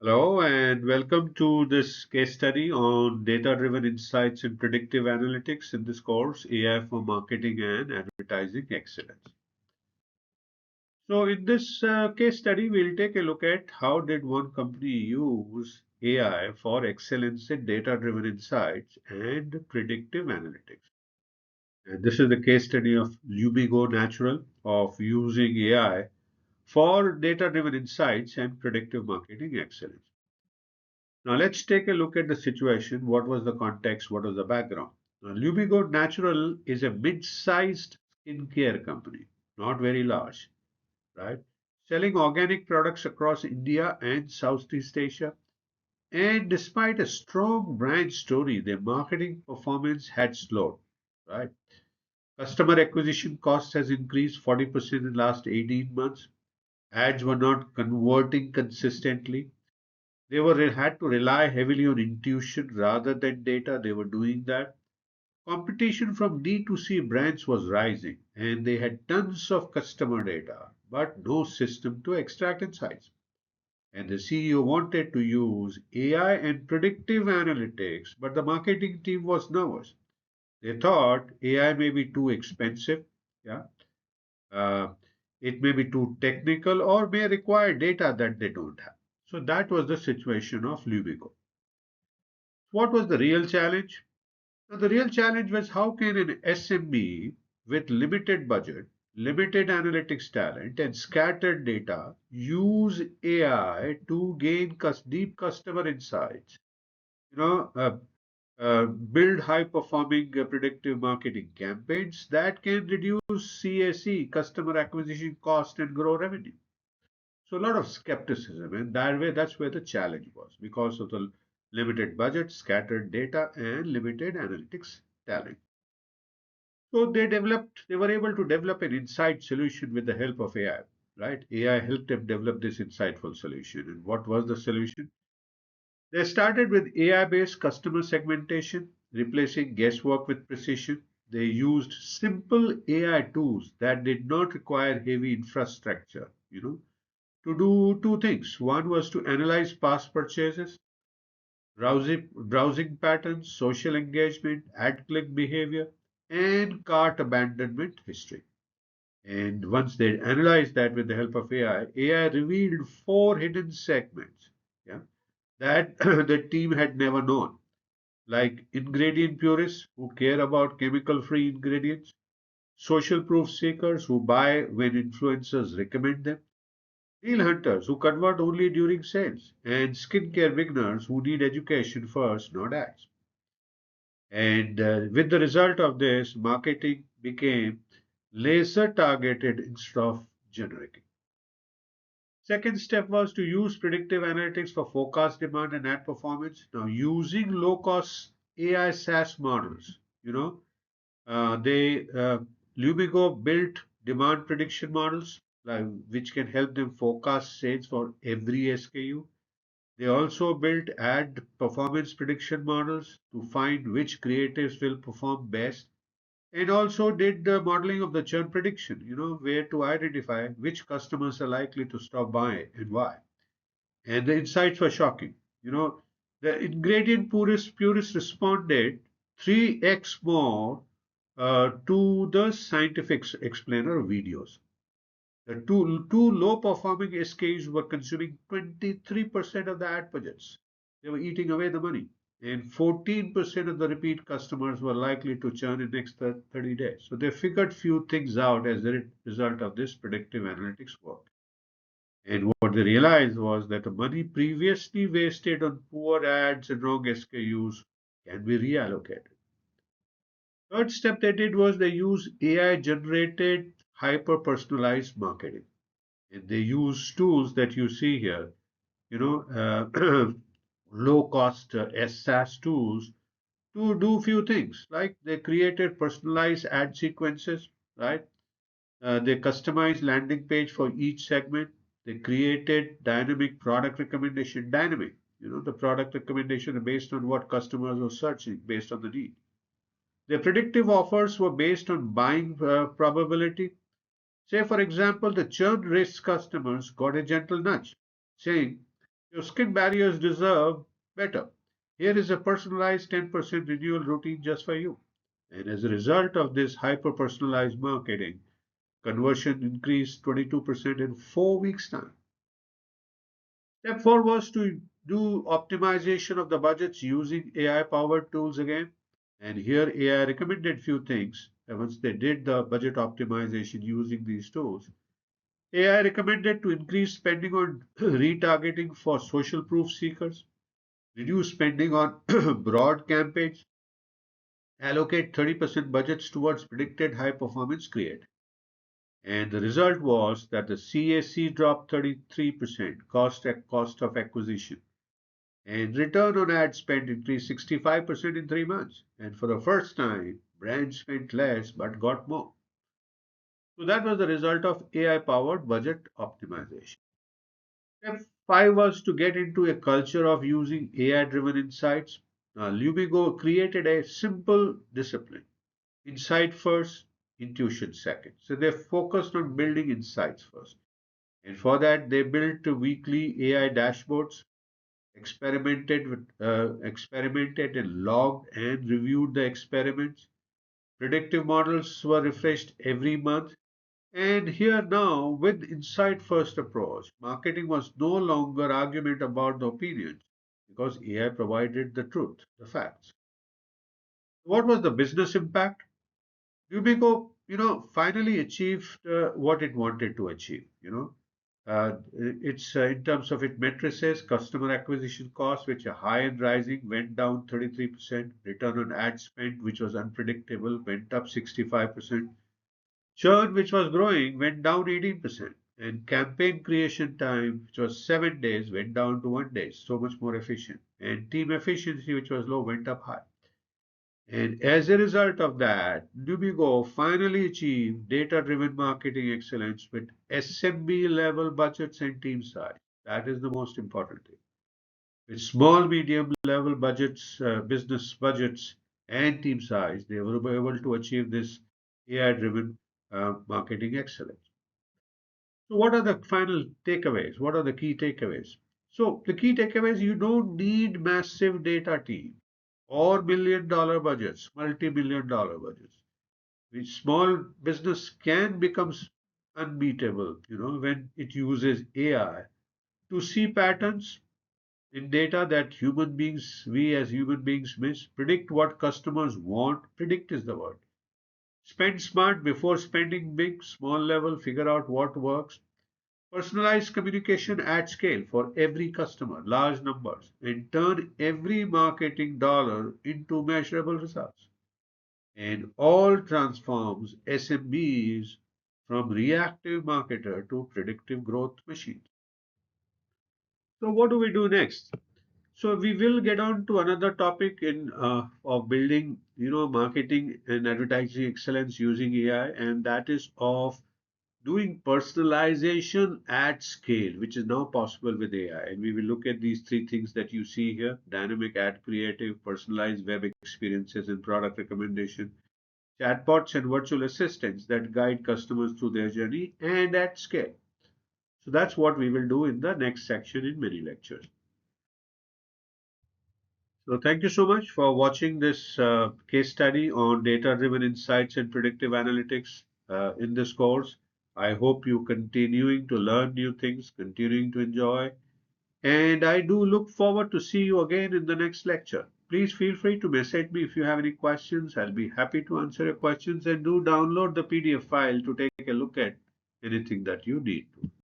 Hello and welcome to this case study on data-driven insights in predictive analytics in this course, AI for Marketing and Advertising Excellence. So in this case study, we'll take a look at how did one company use AI for excellence in data-driven insights and predictive analytics. And this is the case study of Lumigo Natural of using AI for data-driven insights and predictive marketing excellence. Now let's take a look at the situation. What was the context? What was the background? Now, Lumigo Natural is a mid-sized skincare company, not very large, right? Selling organic products across India and Southeast Asia. And despite a strong brand story, their marketing performance had slowed, right? Customer acquisition cost has increased 40% in the last 18 months. Ads were not converting consistently. They had to rely heavily on intuition rather than data. They were doing that. Competition from D2C brands was rising, and they had tons of customer data, but no system to extract insights. And the CEO wanted to use AI and predictive analytics, but the marketing team was nervous. They thought AI may be too expensive, yeah, uh, it may be too technical, or may require data that they don't have. So that was the situation of Lubico. What was the real challenge? Now, the real challenge was how can an SMB with limited budget, limited analytics talent, and scattered data use AI to gain deep customer insights? You know, build high-performing predictive marketing campaigns that can reduce CAC, customer acquisition cost, and grow revenue. So a lot of skepticism, and that's where the challenge was because of the limited budget, scattered data, and limited analytics talent. So they were able to develop an insight solution with the help of AI, right? AI helped them develop this insightful solution. And what was the solution? They started with AI-based customer segmentation, replacing guesswork with precision. They used simple AI tools that did not require heavy infrastructure, to do two things. One was to analyze past purchases, browsing patterns, social engagement, ad click behavior, and cart abandonment history. And once they analyzed that with the help of AI revealed four hidden segments, yeah, that the team had never known, like ingredient purists who care about chemical-free ingredients, social proof seekers who buy when influencers recommend them, deal hunters who convert only during sales, and skincare beginners who need education first, not ads. And with the result of this, marketing became laser targeted instead of generic. Second step was to use predictive analytics for forecast demand and ad performance. Now, using low cost AI SaaS models, they Lumigo built demand prediction models which can help them forecast sales for every SKU. They also built ad performance prediction models to find which creatives will perform best, and also did the modeling of the churn prediction, where to identify which customers are likely to stop by and why. And the insights were shocking. The ingredient purists responded 3x more to the scientific explainer videos. The two low performing SKUs were consuming 23% of the ad budgets. They were eating away the money. And 14% of the repeat customers were likely to churn in next 30 days. So they figured few things out as a result of this predictive analytics work. And what they realized was that the money previously wasted on poor ads and wrong SKUs can be reallocated. Third step they did was they used AI generated hyper personalized marketing. And they use tools that you see here, low cost SaaS tools to do few things. Like they created personalized ad sequences, right? They customized landing page for each segment. They created dynamic product recommendation, dynamic. The product recommendation are based on what customers are searching based on the need. The predictive offers were based on buying probability. Say, for example, the churn risk customers got a gentle nudge saying, Your skin barriers deserve better. Here is a personalized 10% renewal routine just for you. And as a result of this hyper personalized marketing, conversion increased 22% in 4 weeks' time. Step 4 was to do optimization of the budgets using AI powered tools again. And here AI recommended few things. And once they did the budget optimization using these tools, AI recommended to increase spending on retargeting for social proof seekers, reduce spending on broad campaigns, allocate 30% budgets towards predicted high performance create. And the result was that the CAC dropped 33%, cost of acquisition, and return on ad spend increased 65% in 3 months. And for the first time, brands spent less but got more. So that was the result of AI powered budget optimization. Step 5 was to get into a culture of using AI driven insights. Lumigo created a simple discipline: insight first, intuition second. So they focused on building insights first. And for that, they built weekly AI dashboards, experimented and logged and reviewed the experiments. Predictive models were refreshed every month. And here now, with insight first approach, marketing was no longer argument about the opinions because AI provided the truth, the facts. What was the business impact? Ubico, finally achieved what it wanted to achieve. It's in terms of its matrices, customer acquisition costs, which are high and rising, went down 33%. Return on ad spend, which was unpredictable, went up 65%. Churn, which was growing, went down 18%. And campaign creation time, which was 7 days, went down to 1 day, so much more efficient. And team efficiency, which was low, went up high. And as a result of that, Nubigo finally achieved data-driven marketing excellence with SMB level budgets and team size. That is the most important thing. With small, medium level budgets, business budgets, and team size, they were able to achieve this AI-driven marketing excellence. So, what are the final takeaways? What are the key takeaways? So, the key takeaways: you don't need massive data team or $1 million budgets, multi-million-dollar budgets. Which small business can become unbeatable, when it uses AI to see patterns in data that we as human beings miss, predict what customers want. Predict is the word. Spend smart before spending big, small level, figure out what works. Personalized communication at scale for every customer, large numbers, and turn every marketing dollar into measurable results. And all transforms SMBs from reactive marketer to predictive growth machine. So what do we do next? So we will get on to another topic in of building, marketing and advertising excellence using AI, and that is of doing personalization at scale, which is now possible with AI. And we will look at these three things that you see here: dynamic ad creative, personalized web experiences, and product recommendation, chatbots and virtual assistants that guide customers through their journey and at scale. So that's what we will do in the next section in mini lectures. So thank you so much for watching this case study on data-driven insights and predictive analytics in this course. I hope you continuing to learn new things, continuing to enjoy, and I do look forward to see you again in the next lecture. Please feel free to message me if you have any questions. I'll be happy to answer your questions, and do download the PDF file to take a look at anything that you need.